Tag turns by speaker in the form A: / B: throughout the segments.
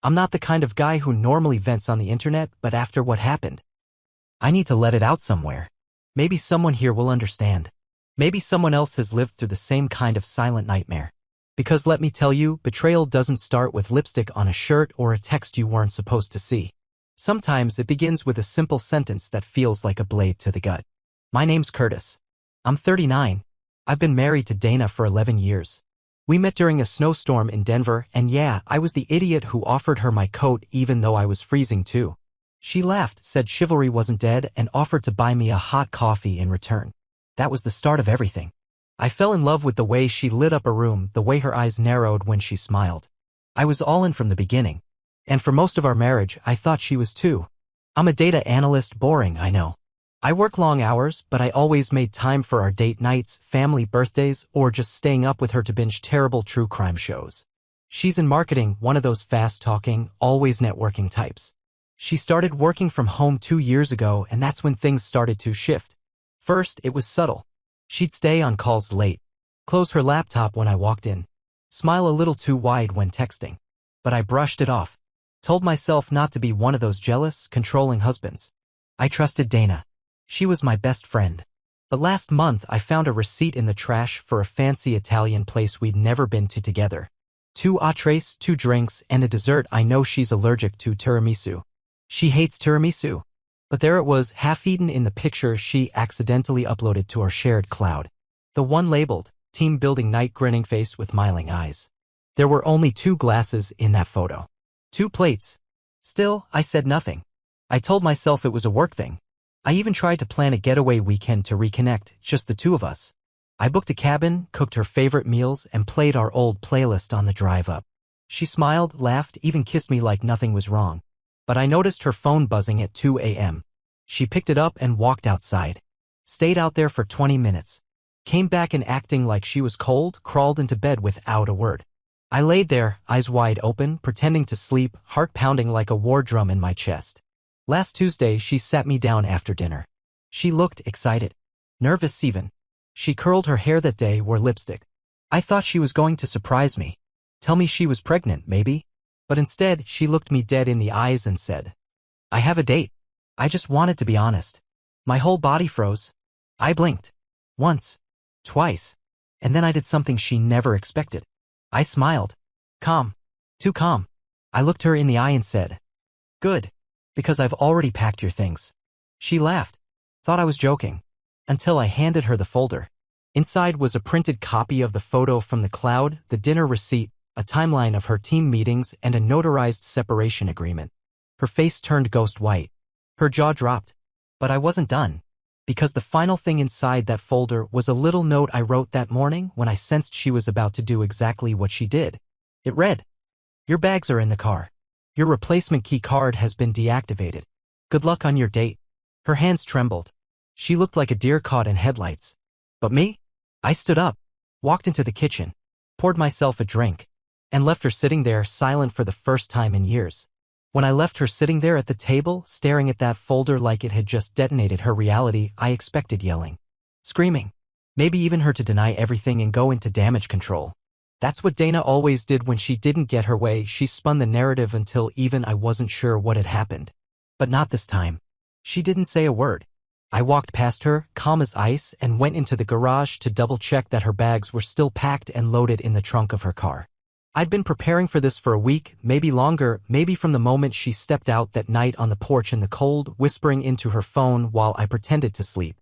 A: I'm not the kind of guy who normally vents on the internet, but after what happened, I need to let it out somewhere. Maybe someone here will understand. Maybe someone else has lived through the same kind of silent nightmare. Because let me tell you, betrayal doesn't start with lipstick on a shirt or a text you weren't supposed to see. Sometimes it begins with a simple sentence that feels like a blade to the gut. My name's Curtis. I'm 39. I've been married to Dana for 11 years. We met during a snowstorm in Denver, and yeah, I was the idiot who offered her my coat even though I was freezing too. She laughed, said chivalry wasn't dead, and offered to buy me a hot coffee in return. That was the start of everything. I fell in love with the way she lit up a room, the way her eyes narrowed when she smiled. I was all in from the beginning. And for most of our marriage, I thought she was too. I'm a data analyst, boring, I know. I work long hours, but I always made time for our date nights, family birthdays, or just staying up with her to binge terrible true crime shows. She's in marketing, one of those fast-talking, always networking types. She started working from home 2 years ago, and that's when things started to shift. First, it was subtle. She'd stay on calls late, close her laptop when I walked in, smile a little too wide when texting. But I brushed it off, told myself not to be one of those jealous, controlling husbands. I trusted Dana. She was my best friend. But last month I found a receipt in the trash for a fancy Italian place we'd never been to together. 2 entrees, 2 drinks, and a dessert. I know she's allergic to tiramisu. She hates tiramisu. But there it was, half-eaten in the picture she accidentally uploaded to our shared cloud. The one labeled, team building night, grinning face with smiling eyes. There were only 2 glasses in that photo. 2 plates. Still, I said nothing. I told myself it was a work thing. I even tried to plan a getaway weekend to reconnect, just the 2 of us. I booked a cabin, cooked her favorite meals, and played our old playlist on the drive up. She smiled, laughed, even kissed me like nothing was wrong. But I noticed her phone buzzing at 2 a.m. She picked it up and walked outside. Stayed out there for 20 minutes. Came back and acting like she was cold, crawled into bed without a word. I laid there, eyes wide open, pretending to sleep, heart pounding like a war drum in my chest. Last Tuesday, she sat me down after dinner. She looked excited. Nervous even. She curled her hair that day, wore lipstick. I thought she was going to surprise me. Tell me she was pregnant, maybe. But instead, she looked me dead in the eyes and said, I have a date. I just wanted to be honest. My whole body froze. I blinked. Once. Twice. And then I did something she never expected. I smiled. Calm. Too calm. I looked her in the eye and said, Good. Because I've already packed your things. She laughed. Thought I was joking. Until I handed her the folder. Inside was a printed copy of the photo from the cloud, the dinner receipt, a timeline of her team meetings, and a notarized separation agreement. Her face turned ghost white. Her jaw dropped. But I wasn't done. Because the final thing inside that folder was a little note I wrote that morning when I sensed she was about to do exactly what she did. It read, Your bags are in the car. Your replacement key card has been deactivated. Good luck on your date. Her hands trembled. She looked like a deer caught in headlights. But me? I stood up, walked into the kitchen, poured myself a drink, and left her sitting there silent for the first time in years. When I left her sitting there at the table, staring at that folder like it had just detonated her reality, I expected yelling, screaming, maybe even her to deny everything and go into damage control. That's what Dana always did when she didn't get her way. She spun the narrative until even I wasn't sure what had happened. But not this time. She didn't say a word. I walked past her, calm as ice, and went into the garage to double-check that her bags were still packed and loaded in the trunk of her car. I'd been preparing for this for a week, maybe longer, maybe from the moment she stepped out that night on the porch in the cold, whispering into her phone while I pretended to sleep.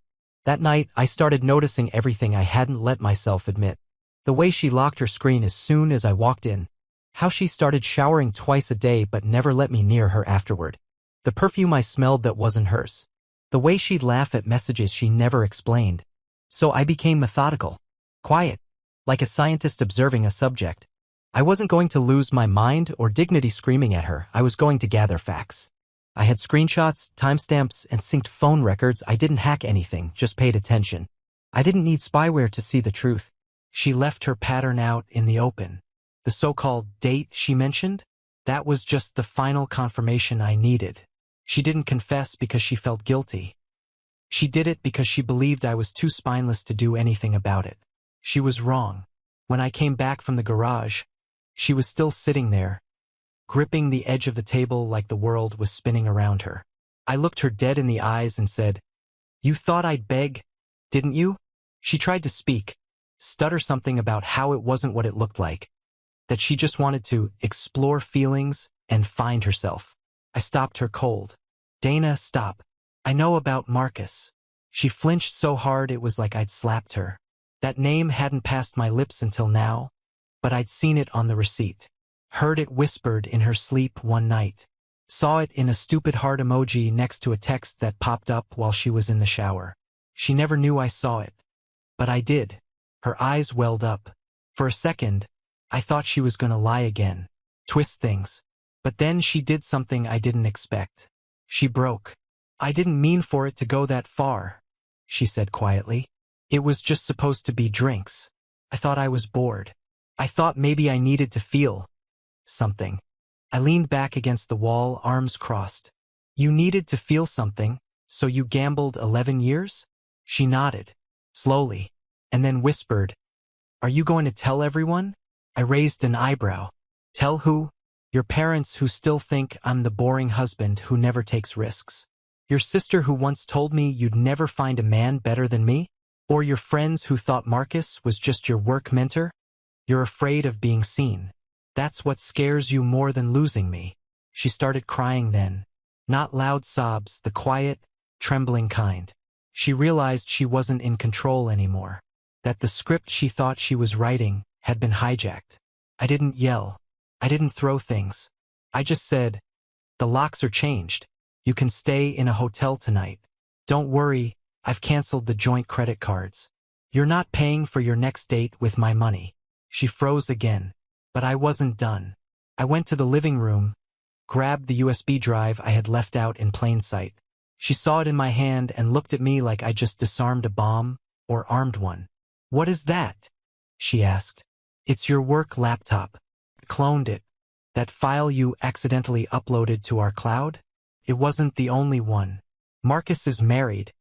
A: That night, I started noticing everything I hadn't let myself admit. The way she locked her screen as soon as I walked in. How she started showering twice a day but never let me near her afterward. The perfume I smelled that wasn't hers. The way she'd laugh at messages she never explained. So I became methodical. Quiet. Like a scientist observing a subject. I wasn't going to lose my mind or dignity screaming at her. I was going to gather facts. I had screenshots, timestamps, and synced phone records. I didn't hack anything, just paid attention. I didn't need spyware to see the truth. She left her pattern out in the open. The so-called date she mentioned? That was just the final confirmation I needed. She didn't confess because she felt guilty. She did it because she believed I was too spineless to do anything about it. She was wrong. When I came back from the garage, she was still sitting there, gripping the edge of the table like the world was spinning around her. I looked her dead in the eyes and said, "You thought I'd beg, didn't you?" She tried to speak, stutter something about how it wasn't what it looked like, that she just wanted to explore feelings and find herself. I stopped her cold. "Dana, stop. I know about Marcus." She flinched so hard it was like I'd slapped her. That name hadn't passed my lips until now, but I'd seen it on the receipt. Heard it whispered in her sleep one night. Saw it in a stupid heart emoji next to a text that popped up while she was in the shower. She never knew I saw it. But I did. Her eyes welled up. For a second, I thought she was gonna lie again, twist things. But then she did something I didn't expect. She broke. "I didn't mean for it to go that far," she said quietly. "It was just supposed to be drinks. I thought I was bored. I thought maybe I needed to feel something." I leaned back against the wall, arms crossed. "You needed to feel something, so you gambled 11 years? She nodded, slowly, and then whispered, "Are you going to tell everyone?" I raised an eyebrow. "Tell who?" "Your parents who still think I'm the boring husband who never takes risks. Your sister who once told me you'd never find a man better than me? Or your friends who thought Marcus was just your work mentor? You're afraid of being seen. That's what scares you more than losing me." She started crying then. Not loud sobs, the quiet, trembling kind. She realized she wasn't in control anymore. That the script she thought she was writing had been hijacked. I didn't yell. I didn't throw things. I just said, "The locks are changed. You can stay in a hotel tonight. Don't worry, I've canceled the joint credit cards. You're not paying for your next date with my money." She froze again. But I wasn't done. I went to the living room, grabbed the USB drive I had left out in plain sight. She saw it in my hand and looked at me like I just disarmed a bomb or armed one. "What is that?" she asked. "It's your work laptop. Cloned it. That file you accidentally uploaded to our cloud? It wasn't the only one. Marcus is married,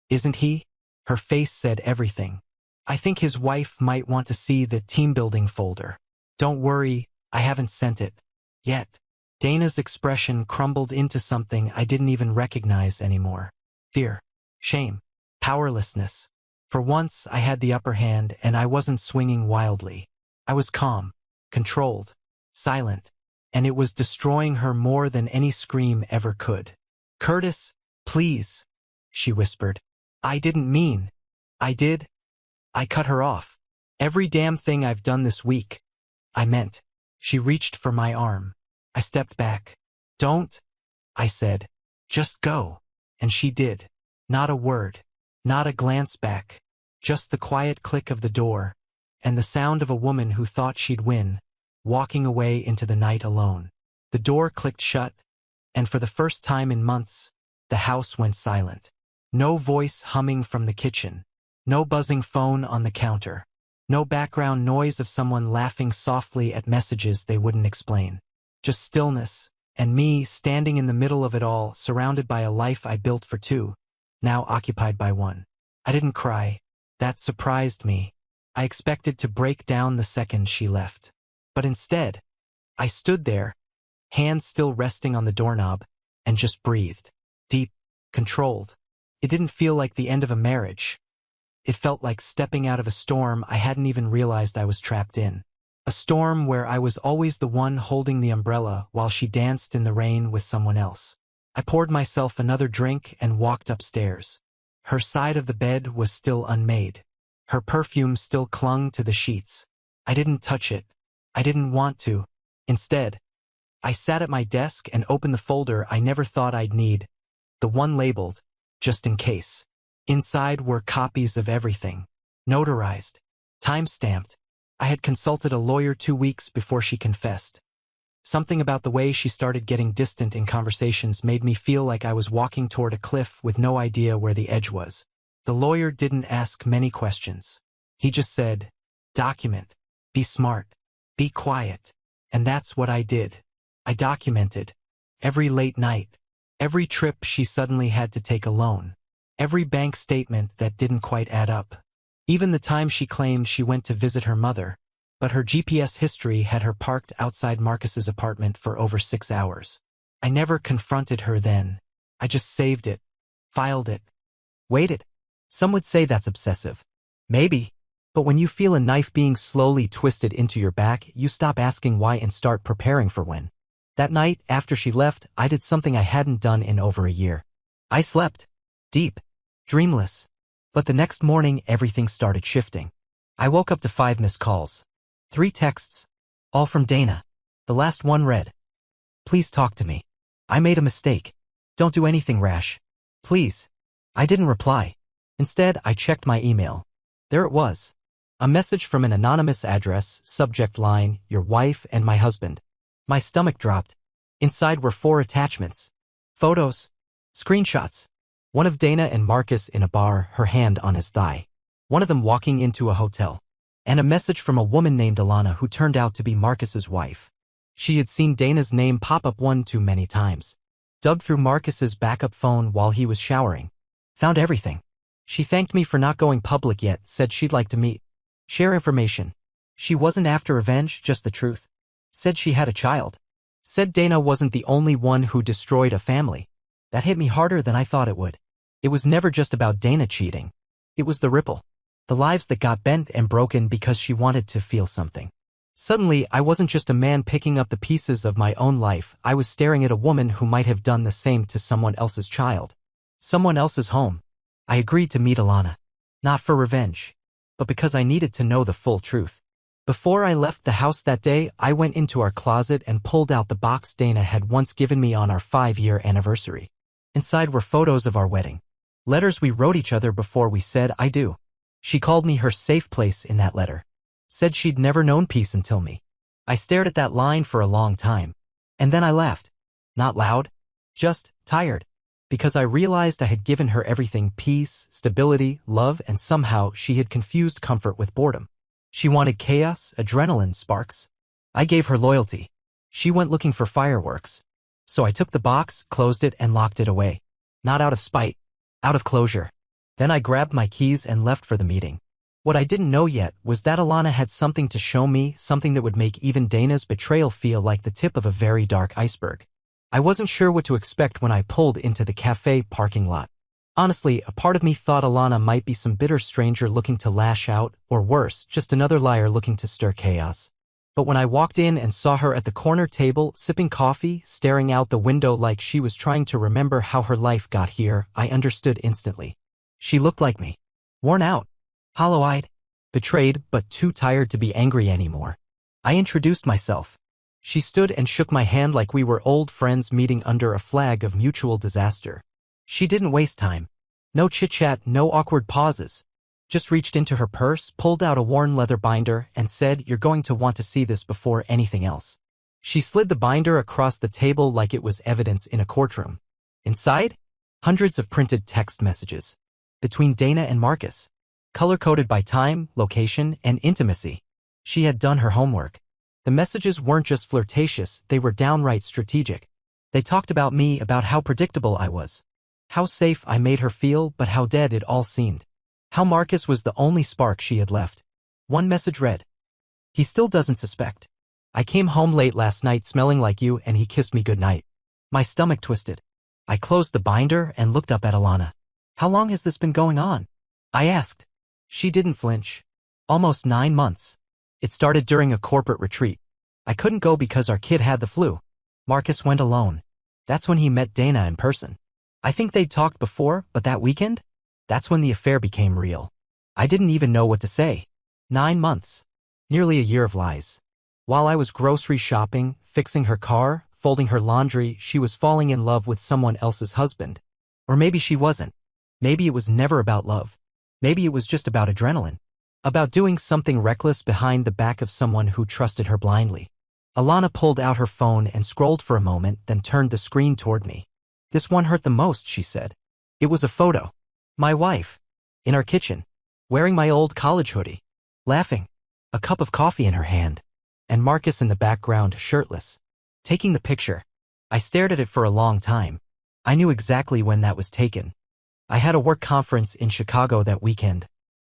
A: isn't he?" Her face said everything. "I think his wife might want to see the team building folder. Don't worry, I haven't sent it yet." Dana's expression crumbled into something I didn't even recognize anymore. Fear, shame, powerlessness. For once, I had the upper hand and I wasn't swinging wildly. I was calm, controlled, silent, and it was destroying her more than any scream ever could. "Curtis, please," she whispered. "I didn't mean." "I did." I cut her off. "Every damn thing I've done this week, I meant." She reached for my arm. I stepped back. "Don't," I said. "Just go." And she did. Not a word. Not a glance back. Just the quiet click of the door, and the sound of a woman who thought she'd win, walking away into the night alone. The door clicked shut, and for the first time in months, the house went silent. No voice humming from the kitchen. No buzzing phone on the counter. No background noise of someone laughing softly at messages they wouldn't explain. Just stillness, and me standing in the middle of it all, surrounded by a life I built for two, now occupied by one. I didn't cry. That surprised me. I expected to break down the second she left. But instead, I stood there, hands still resting on the doorknob, and just breathed. Deep, controlled. It didn't feel like the end of a marriage. It felt like stepping out of a storm I hadn't even realized I was trapped in. A storm where I was always the one holding the umbrella while she danced in the rain with someone else. I poured myself another drink and walked upstairs. Her side of the bed was still unmade. Her perfume still clung to the sheets. I didn't touch it. I didn't want to. Instead, I sat at my desk and opened the folder I never thought I'd need. The one labeled, just in case. Inside were copies of everything. Notarized. Time-stamped. I had consulted a lawyer 2 weeks before she confessed. Something about the way she started getting distant in conversations made me feel like I was walking toward a cliff with no idea where the edge was. The lawyer didn't ask many questions. He just said, "Document. Be smart. Be quiet." And that's what I did. I documented. Every late night. Every trip she suddenly had to take alone. Every bank statement that didn't quite add up. Even the time she claimed she went to visit her mother, but her GPS history had her parked outside Marcus's apartment for over 6 hours. I never confronted her then. I just saved it, filed it, waited. Some would say that's obsessive. Maybe. But when you feel a knife being slowly twisted into your back, you stop asking why and start preparing for when. That night, after she left, I did something I hadn't done in over a year. I slept. Deep. Dreamless. But the next morning, everything started shifting. I woke up to 5 missed calls. 3 texts. All from Dana. The last one read, "Please talk to me. I made a mistake. Don't do anything rash. Please." I didn't reply. Instead, I checked my email. There it was. A message from an anonymous address, subject line, "Your wife and my husband." My stomach dropped. Inside were 4 attachments. Photos. Screenshots. One of Dana and Marcus in a bar, her hand on his thigh. One of them walking into a hotel. And a message from a woman named Alana who turned out to be Marcus's wife. She had seen Dana's name pop up one too many times. Dug through Marcus's backup phone while he was showering. Found everything. She thanked me for not going public yet, said she'd like to meet. Share information. She wasn't after revenge, just the truth. Said she had a child. Said Dana wasn't the only one who destroyed a family. That hit me harder than I thought it would. It was never just about Dana cheating. It was the ripple. The lives that got bent and broken because she wanted to feel something. Suddenly, I wasn't just a man picking up the pieces of my own life, I was staring at a woman who might have done the same to someone else's child. Someone else's home. I agreed to meet Alana. Not for revenge, but because I needed to know the full truth. Before I left the house that day, I went into our closet and pulled out the box Dana had once given me on our 5-year anniversary. Inside were photos of our wedding. Letters we wrote each other before we said "I do." She called me her safe place in that letter. Said she'd never known peace until me. I stared at that line for a long time. And then I laughed. Not loud. Just tired. Because I realized I had given her everything: peace, stability, love, and somehow she had confused comfort with boredom. She wanted chaos, adrenaline, sparks. I gave her loyalty. She went looking for fireworks. So I took the box, closed it, and locked it away. Not out of spite. Out of closure. Then I grabbed my keys and left for the meeting. What I didn't know yet was that Alana had something to show me, something that would make even Dana's betrayal feel like the tip of a very dark iceberg. I wasn't sure what to expect when I pulled into the cafe parking lot. Honestly, a part of me thought Alana might be some bitter stranger looking to lash out, or worse, just another liar looking to stir chaos. But when I walked in and saw her at the corner table, sipping coffee, staring out the window like she was trying to remember how her life got here, I understood instantly. She looked like me. Worn out. Hollow-eyed. Betrayed, but too tired to be angry anymore. I introduced myself. She stood and shook my hand like we were old friends meeting under a flag of mutual disaster. She didn't waste time. No chit-chat, no awkward pauses. Just reached into her purse, pulled out a worn leather binder, and said, "You're going to want to see this before anything else." She slid the binder across the table like it was evidence in a courtroom. Inside? Hundreds of printed text messages. Between Dana and Marcus. Color-coded by time, location, and intimacy. She had done her homework. The messages weren't just flirtatious, they were downright strategic. They talked about me, about how predictable I was. How safe I made her feel, but how dead it all seemed. How Marcus was the only spark she had left. One message read, "He still doesn't suspect. I came home late last night smelling like you and he kissed me goodnight." My stomach twisted. I closed the binder and looked up at Alana. "How long has this been going on?" I asked. She didn't flinch. "Almost 9 months. It started during a corporate retreat. I couldn't go because our kid had the flu. Marcus went alone. That's when he met Dana in person. I think they'd talked before, but that weekend? That's when the affair became real. I didn't even know what to say. 9 months. Nearly a year of lies. While I was grocery shopping, fixing her car, folding her laundry, she was falling in love with someone else's husband. Or maybe she wasn't. Maybe it was never about love. Maybe it was just about adrenaline. About doing something reckless behind the back of someone who trusted her blindly. Alana pulled out her phone and scrolled for a moment, then turned the screen toward me. "This one hurt the most," she said. It was a photo. My wife. In our kitchen. Wearing my old college hoodie. Laughing. A cup of coffee in her hand. And Marcus in the background, shirtless. Taking the picture. I stared at it for a long time. I knew exactly when that was taken. I had a work conference in Chicago that weekend.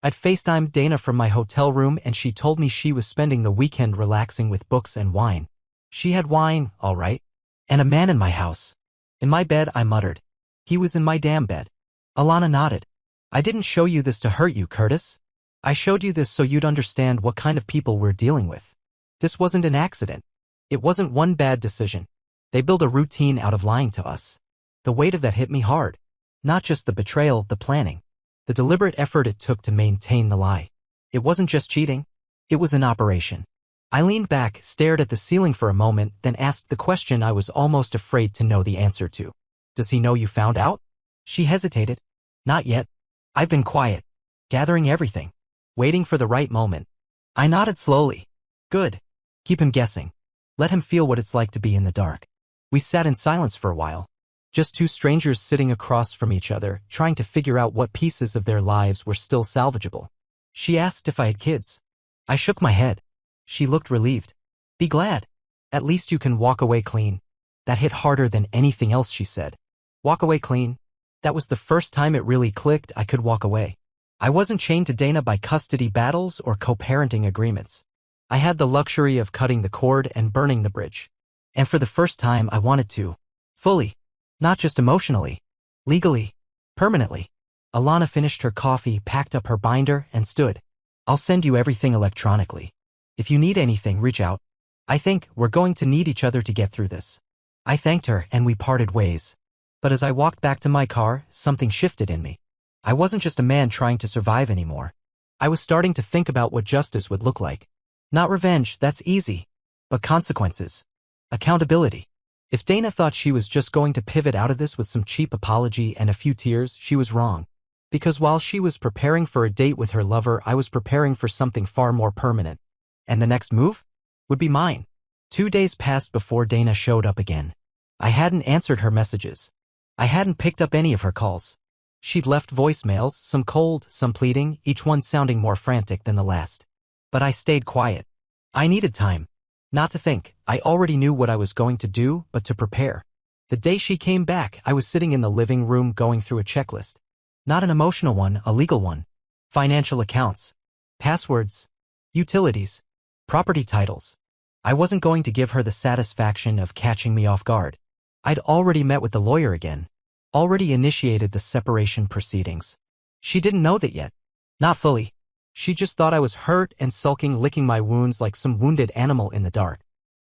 A: I'd FaceTimed Dana from my hotel room and she told me she was spending the weekend relaxing with books and wine. She had wine, all right. And a man in my house. In my bed, I muttered. He was in my damn bed. Alana nodded. I didn't show you this to hurt you, Curtis. I showed you this so you'd understand what kind of people we're dealing with. This wasn't an accident. It wasn't one bad decision. They built a routine out of lying to us. The weight of that hit me hard. Not just the betrayal, the planning. The deliberate effort it took to maintain the lie. It wasn't just cheating. It was an operation. I leaned back, stared at the ceiling for a moment, then asked the question I was almost afraid to know the answer to. Does he know you found out? She hesitated. Not yet. I've been quiet. Gathering everything. Waiting for the right moment. I nodded slowly. Good. Keep him guessing. Let him feel what it's like to be in the dark. We sat in silence for a while. Just two strangers sitting across from each other, trying to figure out what pieces of their lives were still salvageable. She asked if I had kids. I shook my head. She looked relieved. Be glad. At least you can walk away clean. That hit harder than anything else she said. Walk away clean. That was the first time it really clicked I could walk away. I wasn't chained to Dana by custody battles or co-parenting agreements. I had the luxury of cutting the cord and burning the bridge. And for the first time I wanted to. Fully. Not just emotionally. Legally. Permanently. Alana finished her coffee, packed up her binder, and stood. I'll send you everything electronically. If you need anything, reach out. I think we're going to need each other to get through this. I thanked her and we parted ways. But as I walked back to my car, something shifted in me. I wasn't just a man trying to survive anymore. I was starting to think about what justice would look like. Not revenge, that's easy. But consequences. Accountability. If Dana thought she was just going to pivot out of this with some cheap apology and a few tears, she was wrong. Because while she was preparing for a date with her lover, I was preparing for something far more permanent. And the next move? Would be mine. 2 days passed before Dana showed up again. I hadn't answered her messages. I hadn't picked up any of her calls. She'd left voicemails, some cold, some pleading, each one sounding more frantic than the last. But I stayed quiet. I needed time. Not to think, I already knew what I was going to do, but to prepare. The day she came back, I was sitting in the living room going through a checklist. Not an emotional one, a legal one. Financial accounts. Passwords. Utilities. Property titles. I wasn't going to give her the satisfaction of catching me off guard. I'd already met with the lawyer again. Already initiated the separation proceedings. She didn't know that yet. Not fully. She just thought I was hurt and sulking, licking my wounds like some wounded animal in the dark.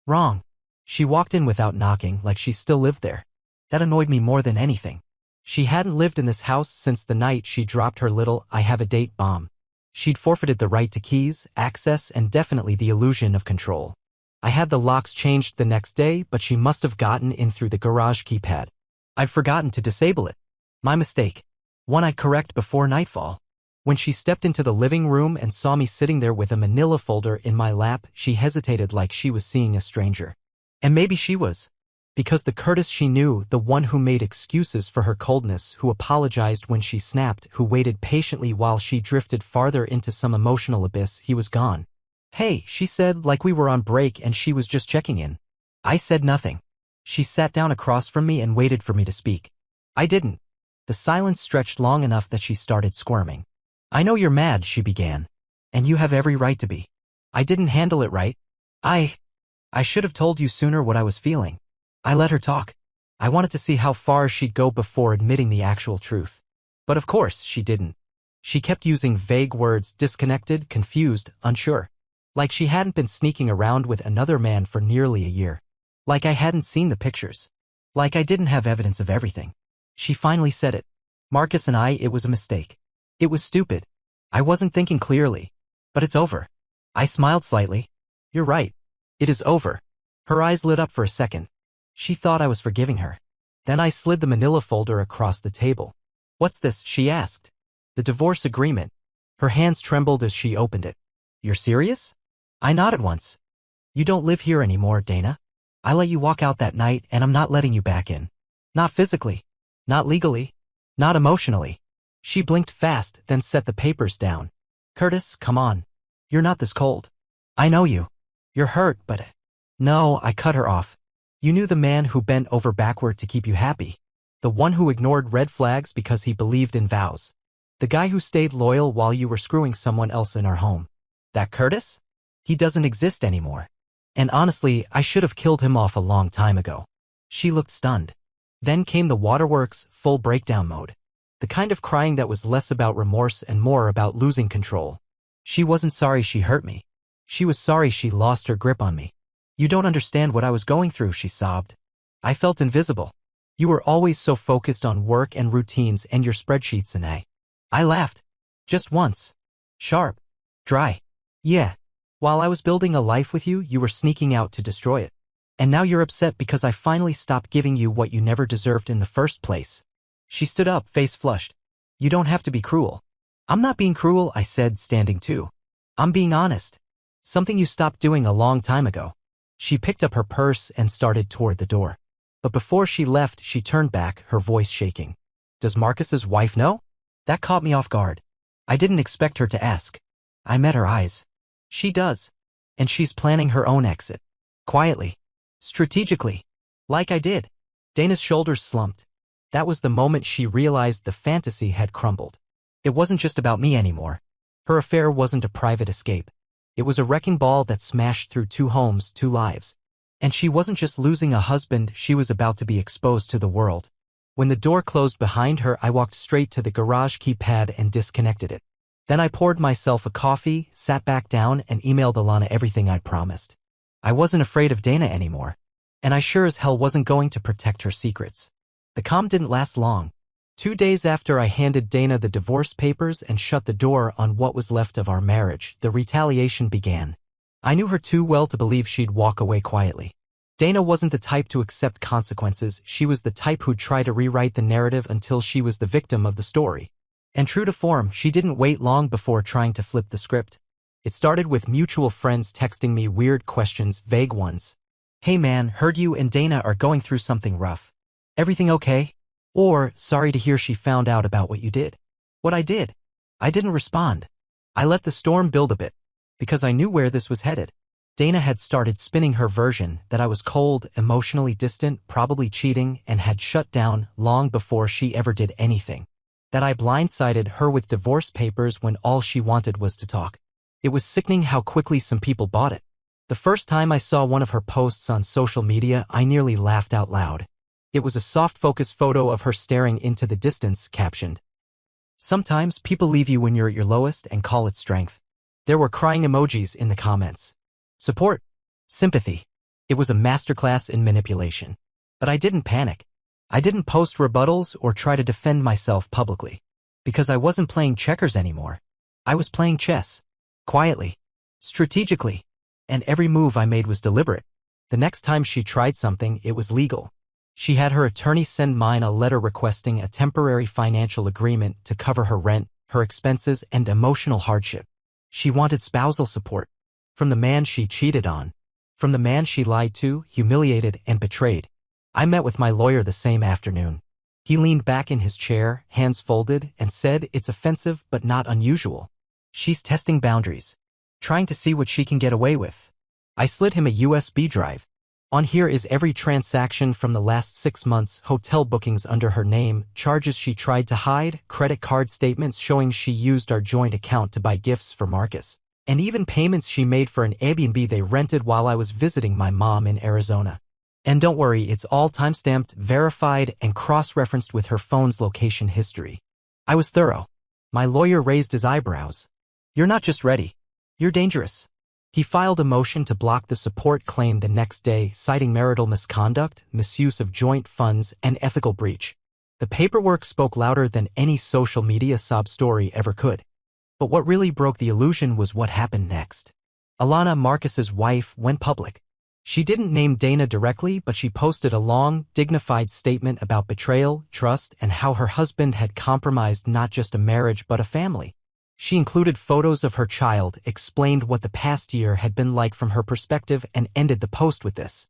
A: Wrong. She walked in without knocking, like she still lived there. That annoyed me more than anything. She hadn't lived in this house since the night she dropped her little "I have a date" bomb. She'd forfeited the right to keys, access, and definitely the illusion of control. I had the locks changed the next day, but she must have gotten in through the garage keypad. I'd forgotten to disable it. My mistake. One I'd correct before nightfall. When she stepped into the living room and saw me sitting there with a manila folder in my lap, she hesitated like she was seeing a stranger. And maybe she was. Because the Curtis she knew, the one who made excuses for her coldness, who apologized when she snapped, who waited patiently while she drifted farther into some emotional abyss, he was gone. Hey, she said, like we were on break and she was just checking in. I said nothing. She sat down across from me and waited for me to speak. I didn't. The silence stretched long enough that she started squirming. I know you're mad, she began. And you have every right to be. I didn't handle it right. I should have told you sooner what I was feeling. I let her talk. I wanted to see how far she'd go before admitting the actual truth. But of course, she didn't. She kept using vague words, disconnected, confused, unsure. Like she hadn't been sneaking around with another man for nearly a year. Like I hadn't seen the pictures. Like I didn't have evidence of everything. She finally said it. Marcus and I, it was a mistake. It was stupid. I wasn't thinking clearly. But it's over. I smiled slightly. You're right. It is over. Her eyes lit up for a second. She thought I was forgiving her. Then I slid the manila folder across the table. What's this? She asked. The divorce agreement. Her hands trembled as she opened it. You're serious? I nodded once. You don't live here anymore, Dana. I let you walk out that night and I'm not letting you back in. Not physically. Not legally. Not emotionally. She blinked fast, then set the papers down. Curtis, come on. You're not this cold. I know you. You're hurt, but... No, I cut her off. You knew the man who bent over backward to keep you happy. The one who ignored red flags because he believed in vows. The guy who stayed loyal while you were screwing someone else in our home. That Curtis? He doesn't exist anymore. And honestly, I should have killed him off a long time ago. She looked stunned. Then came the waterworks, full breakdown mode. The kind of crying that was less about remorse and more about losing control. She wasn't sorry she hurt me. She was sorry she lost her grip on me. You don't understand what I was going through, she sobbed. I felt invisible. You were always so focused on work and routines and your spreadsheets, and I laughed. Just once. Sharp. Dry. Yeah. While I was building a life with you, you were sneaking out to destroy it. And now you're upset because I finally stopped giving you what you never deserved in the first place. She stood up, face flushed. You don't have to be cruel. I'm not being cruel, I said, standing too. I'm being honest. Something you stopped doing a long time ago. She picked up her purse and started toward the door. But before she left, she turned back, her voice shaking. Does Marcus's wife know? That caught me off guard. I didn't expect her to ask. I met her eyes. She does. And she's planning her own exit. Quietly. Strategically. Like I did. Dana's shoulders slumped. That was the moment she realized the fantasy had crumbled. It wasn't just about me anymore. Her affair wasn't a private escape. It was a wrecking ball that smashed through 2 homes, 2 lives. And she wasn't just losing a husband, she was about to be exposed to the world. When the door closed behind her, I walked straight to the garage keypad and disconnected it. Then I poured myself a coffee, sat back down, and emailed Alana everything I'd promised. I wasn't afraid of Dana anymore. And I sure as hell wasn't going to protect her secrets. The calm didn't last long. 2 days after I handed Dana the divorce papers and shut the door on what was left of our marriage, the retaliation began. I knew her too well to believe she'd walk away quietly. Dana wasn't the type to accept consequences, she was the type who'd try to rewrite the narrative until she was the victim of the story. And true to form, she didn't wait long before trying to flip the script. It started with mutual friends texting me weird questions, vague ones. Hey man, heard you and Dana are going through something rough. Everything okay? Or, sorry to hear she found out about what you did. What I did? I didn't respond. I let the storm build a bit. Because I knew where this was headed. Dana had started spinning her version that I was cold, emotionally distant, probably cheating, and had shut down long before she ever did anything. That I blindsided her with divorce papers when all she wanted was to talk. It was sickening how quickly some people bought it. The first time I saw one of her posts on social media, I nearly laughed out loud. It was a soft focus photo of her staring into the distance, captioned, "Sometimes people leave you when you're at your lowest and call it strength." There were crying emojis in the comments. Support. Sympathy. It was a masterclass in manipulation. But I didn't panic. I didn't post rebuttals or try to defend myself publicly. Because I wasn't playing checkers anymore. I was playing chess. Quietly. Strategically. And every move I made was deliberate. The next time she tried something, it was legal. She had her attorney send mine a letter requesting a temporary financial agreement to cover her rent, her expenses, and emotional hardship. She wanted spousal support. From the man she cheated on. From the man she lied to, humiliated, and betrayed. I met with my lawyer the same afternoon. He leaned back in his chair, hands folded, and said, "It's offensive but not unusual. She's testing boundaries. Trying to see what she can get away with." I slid him a USB drive. On here is every transaction from the last 6 months, hotel bookings under her name, charges she tried to hide, credit card statements showing she used our joint account to buy gifts for Marcus, and even payments she made for an Airbnb they rented while I was visiting my mom in Arizona. And don't worry, it's all timestamped, verified, and cross-referenced with her phone's location history. I was thorough. My lawyer raised his eyebrows. "You're not just ready. You're dangerous." He filed a motion to block the support claim the next day, citing marital misconduct, misuse of joint funds, and ethical breach. The paperwork spoke louder than any social media sob story ever could. But what really broke the illusion was what happened next. Alana, Marcus's wife, went public. She didn't name Dana directly, but she posted a long, dignified statement about betrayal, trust, and how her husband had compromised not just a marriage but a family. She included photos of her child, explained what the past year had been like from her perspective, and ended the post with this.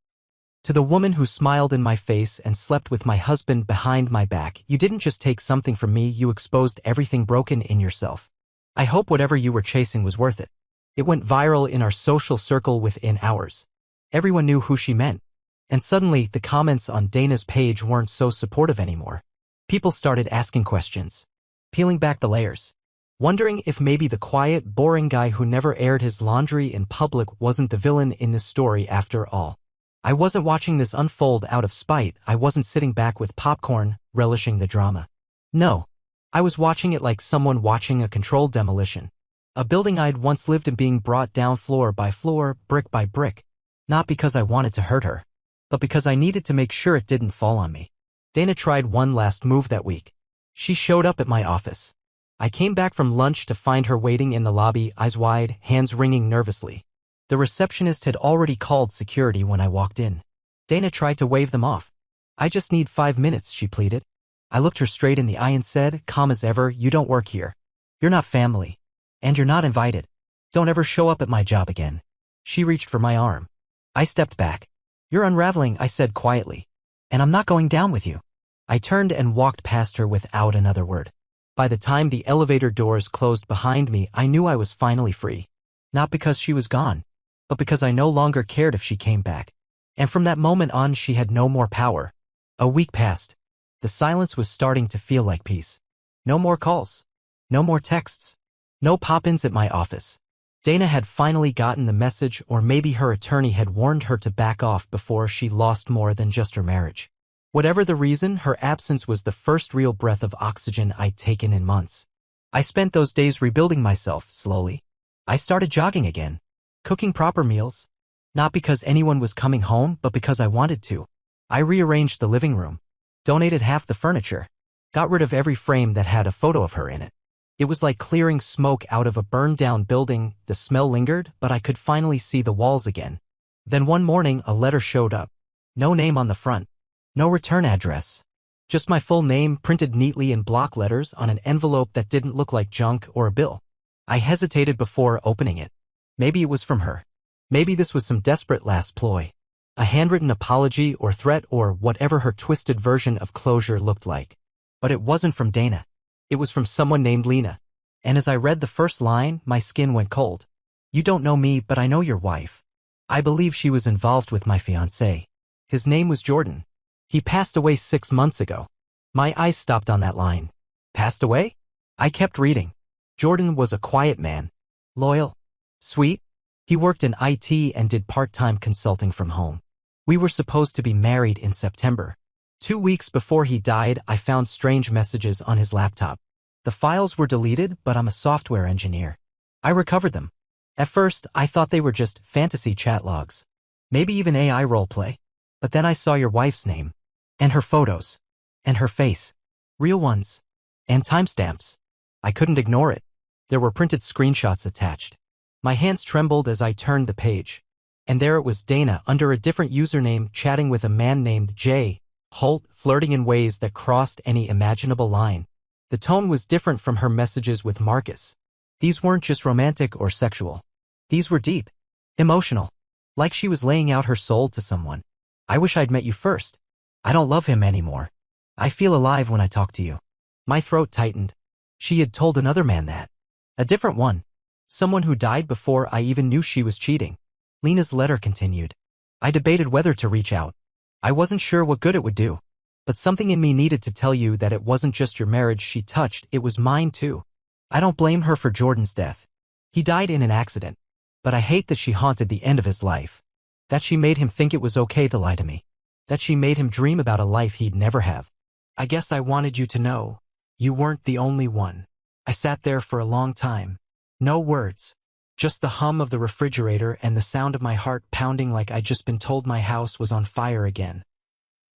A: "To the woman who smiled in my face and slept with my husband behind my back, you didn't just take something from me, you exposed everything broken in yourself. I hope whatever you were chasing was worth it." It went viral in our social circle within hours. Everyone knew who she meant. And suddenly, the comments on Dana's page weren't so supportive anymore. People started asking questions. peeling back the layers, wondering if maybe the quiet, boring guy who never aired his laundry in public wasn't the villain in this story after all. I wasn't watching this unfold out of spite. I wasn't sitting back with popcorn, relishing the drama. No. I was watching it like someone watching a controlled demolition. A building I'd once lived in being brought down floor by floor, brick by brick. Not because I wanted to hurt her, but because I needed to make sure it didn't fall on me. Dana tried one last move that week. She showed up at my office. I came back from lunch to find her waiting in the lobby, eyes wide, hands wringing nervously. The receptionist had already called security when I walked in. Dana tried to wave them off. "I just need 5 minutes," she pleaded. I looked her straight in the eye and said, calm as ever, "You don't work here. You're not family. And you're not invited. Don't ever show up at my job again." She reached for my arm. I stepped back. "You're unraveling," I said quietly. "And I'm not going down with you." I turned and walked past her without another word. By the time the elevator doors closed behind me, I knew I was finally free. Not because she was gone, but because I no longer cared if she came back. And from that moment on, she had no more power. A week passed. The silence was starting to feel like peace. No more calls. No more texts. No pop-ins at my office. Dana had finally gotten the message, or maybe her attorney had warned her to back off before she lost more than just her marriage. Whatever the reason, her absence was the first real breath of oxygen I'd taken in months. I spent those days rebuilding myself, slowly. I started jogging again. Cooking proper meals. Not because anyone was coming home, but because I wanted to. I rearranged the living room. Donated half the furniture. Got rid of every frame that had a photo of her in it. It was like clearing smoke out of a burned-down building. The smell lingered, but I could finally see the walls again. Then one morning, a letter showed up. No name on the front. No return address. Just my full name printed neatly in block letters on an envelope that didn't look like junk or a bill. I hesitated before opening it. Maybe it was from her. Maybe this was some desperate last ploy. A handwritten apology or threat or whatever her twisted version of closure looked like. But it wasn't from Dana. It was from someone named Lena. And as I read the first line, my skin went cold. "You don't know me, but I know your wife. I believe she was involved with my fiancé. His name was Jordan. He passed away 6 months ago." My eyes stopped on that line. Passed away? I kept reading. Jordan was a quiet man. Loyal. Sweet. He worked in IT and did part-time consulting from home. We were supposed to be married in September. 2 weeks before he died, I found strange messages on his laptop. The files were deleted, but I'm a software engineer. I recovered them. At first, I thought they were just fantasy chat logs. Maybe even AI roleplay. But then I saw your wife's name. And her photos. And her face. Real ones. And timestamps. I couldn't ignore it. There were printed screenshots attached. My hands trembled as I turned the page. And there it was, Dana, under a different username, chatting with a man named Jay Holt, flirting in ways that crossed any imaginable line. The tone was different from her messages with Marcus. These weren't just romantic or sexual. These were deep. Emotional. Like she was laying out her soul to someone. "I wish I'd met you first. I don't love him anymore. I feel alive when I talk to you." My throat tightened. She had told another man that. A different one. Someone who died before I even knew she was cheating. Lena's letter continued. I debated whether to reach out. I wasn't sure what good it would do. But something in me needed to tell you that it wasn't just your marriage she touched, it was mine too. I don't blame her for Jordan's death. He died in an accident. But I hate that she haunted the end of his life. That she made him think it was okay to lie to me. That she made him dream about a life he'd never have. I guess I wanted you to know. You weren't the only one. I sat there for a long time. No words. Just the hum of the refrigerator and the sound of my heart pounding like I'd just been told my house was on fire again.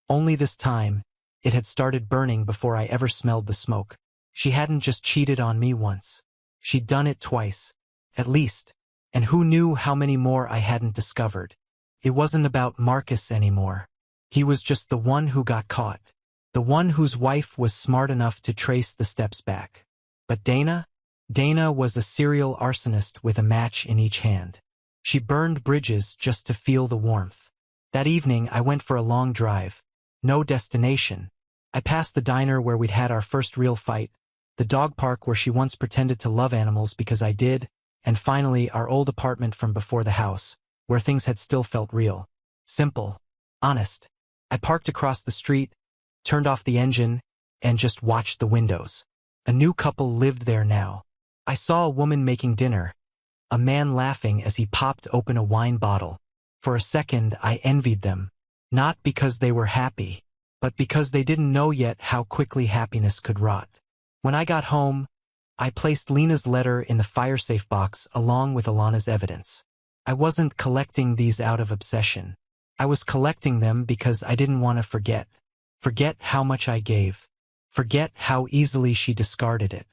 A: Only this time, it had started burning before I ever smelled the smoke. She hadn't just cheated on me once. She'd done it twice. At least. And who knew how many more I hadn't discovered. It wasn't about Marcus anymore. He was just the one who got caught. The one whose wife was smart enough to trace the steps back. But Dana? Dana was a serial arsonist with a match in each hand. She burned bridges just to feel the warmth. That evening, I went for a long drive. No destination. I passed the diner where we'd had our first real fight, the dog park where she once pretended to love animals because I did, and finally our old apartment from before the house, where things had still felt real. Simple. Honest. I parked across the street, turned off the engine, and just watched the windows. A new couple lived there now. I saw a woman making dinner, a man laughing as he popped open a wine bottle. For a second, I envied them. Not because they were happy, but because they didn't know yet how quickly happiness could rot. When I got home, I placed Lena's letter in the fire-safe box along with Alana's evidence. I wasn't collecting these out of obsession. I was collecting them because I didn't want to forget. Forget how much I gave. Forget how easily she discarded it.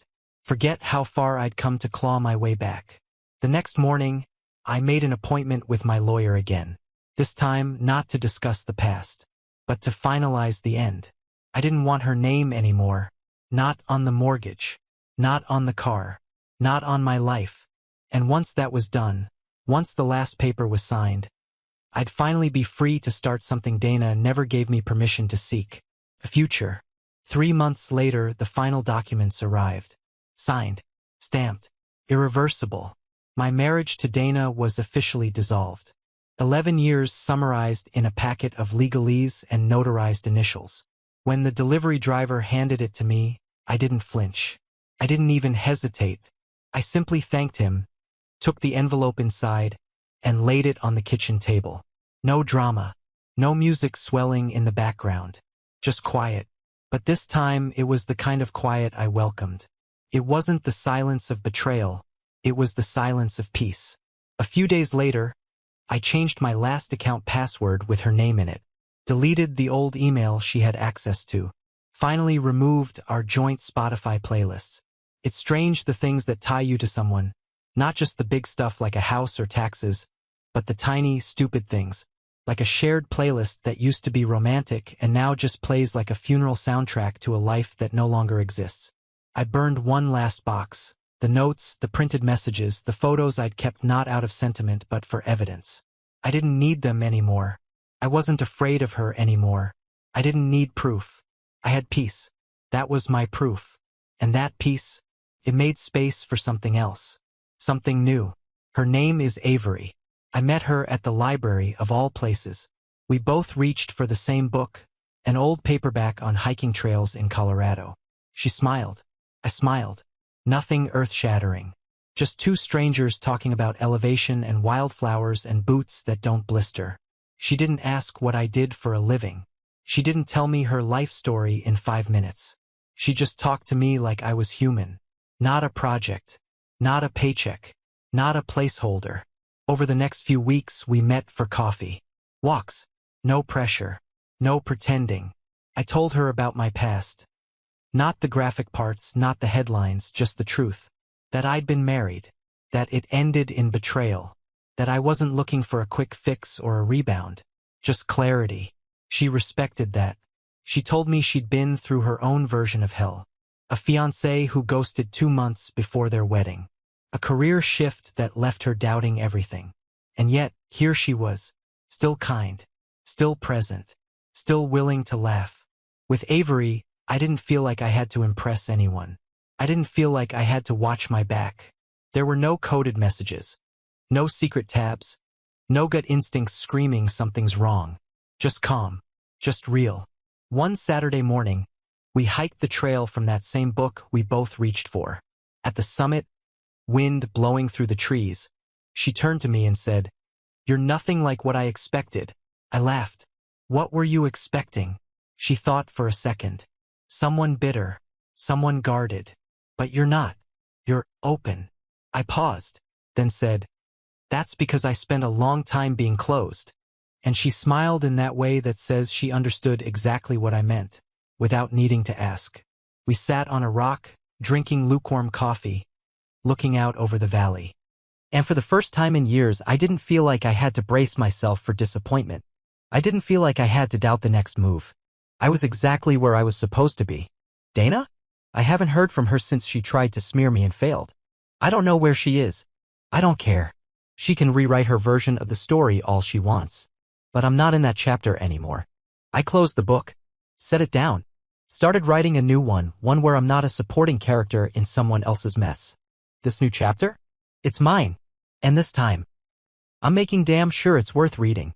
A: Forget how far I'd come to claw my way back. The next morning, I made an appointment with my lawyer again. This time, not to discuss the past, but to finalize the end. I didn't want her name anymore. Not on the mortgage. Not on the car. Not on my life. And once that was done, once the last paper was signed, I'd finally be free to start something Dana never gave me permission to seek. A future. 3 months later, the final documents arrived. Signed. Stamped. Irreversible. My marriage to Dana was officially dissolved. 11 years summarized in a packet of legalese and notarized initials. When the delivery driver handed it to me, I didn't flinch. I didn't even hesitate. I simply thanked him, took the envelope inside, and laid it on the kitchen table. No drama. No music swelling in the background. Just quiet. But this time it was the kind of quiet I welcomed. It wasn't the silence of betrayal. It was the silence of peace. A few days later, I changed my last account password with her name in it, deleted the old email she had access to, finally removed our joint Spotify playlists. It's strange the things that tie you to someone, not just the big stuff like a house or taxes, but the tiny, stupid things, like a shared playlist that used to be romantic and now just plays like a funeral soundtrack to a life that no longer exists. I burned one last box. The notes, the printed messages, the photos I'd kept not out of sentiment but for evidence. I didn't need them anymore. I wasn't afraid of her anymore. I didn't need proof. I had peace. That was my proof. And that peace, it made space for something else. Something new. Her name is Avery. I met her at the library of all places. We both reached for the same book, an old paperback on hiking trails in Colorado. She smiled. I smiled. Nothing earth-shattering. Just two strangers talking about elevation and wildflowers and boots that don't blister. She didn't ask what I did for a living. She didn't tell me her life story in 5 minutes. She just talked to me like I was human. Not a project. Not a paycheck. Not a placeholder. Over the next few weeks, we met for coffee. Walks. No pressure. No pretending. I told her about my past. Not the graphic parts, not the headlines, just the truth. That I'd been married. That it ended in betrayal. That I wasn't looking for a quick fix or a rebound. Just clarity. She respected that. She told me she'd been through her own version of hell. A fiancé who ghosted 2 months before their wedding. A career shift that left her doubting everything. And yet, here she was. Still kind. Still present. Still willing to laugh. With Avery, I didn't feel like I had to impress anyone. I didn't feel like I had to watch my back. There were no coded messages. No secret tabs. No gut instincts screaming something's wrong. Just calm. Just real. One Saturday morning, we hiked the trail from that same book we both reached for. At the summit, wind blowing through the trees, she turned to me and said, "You're nothing like what I expected." I laughed. "What were you expecting?" She thought for a second. "Someone bitter. Someone guarded. But you're not. You're open." I paused, then said, "That's because I spent a long time being closed." And she smiled in that way that says she understood exactly what I meant, without needing to ask. We sat on a rock, drinking lukewarm coffee, looking out over the valley. And for the first time in years, I didn't feel like I had to brace myself for disappointment. I didn't feel like I had to doubt the next move. I was exactly where I was supposed to be. Dana? I haven't heard from her since she tried to smear me and failed. I don't know where she is. I don't care. She can rewrite her version of the story all she wants. But I'm not in that chapter anymore. I closed the book, set it down, started writing a new one where I'm not a supporting character in someone else's mess. This new chapter? It's mine. And this time, I'm making damn sure it's worth reading.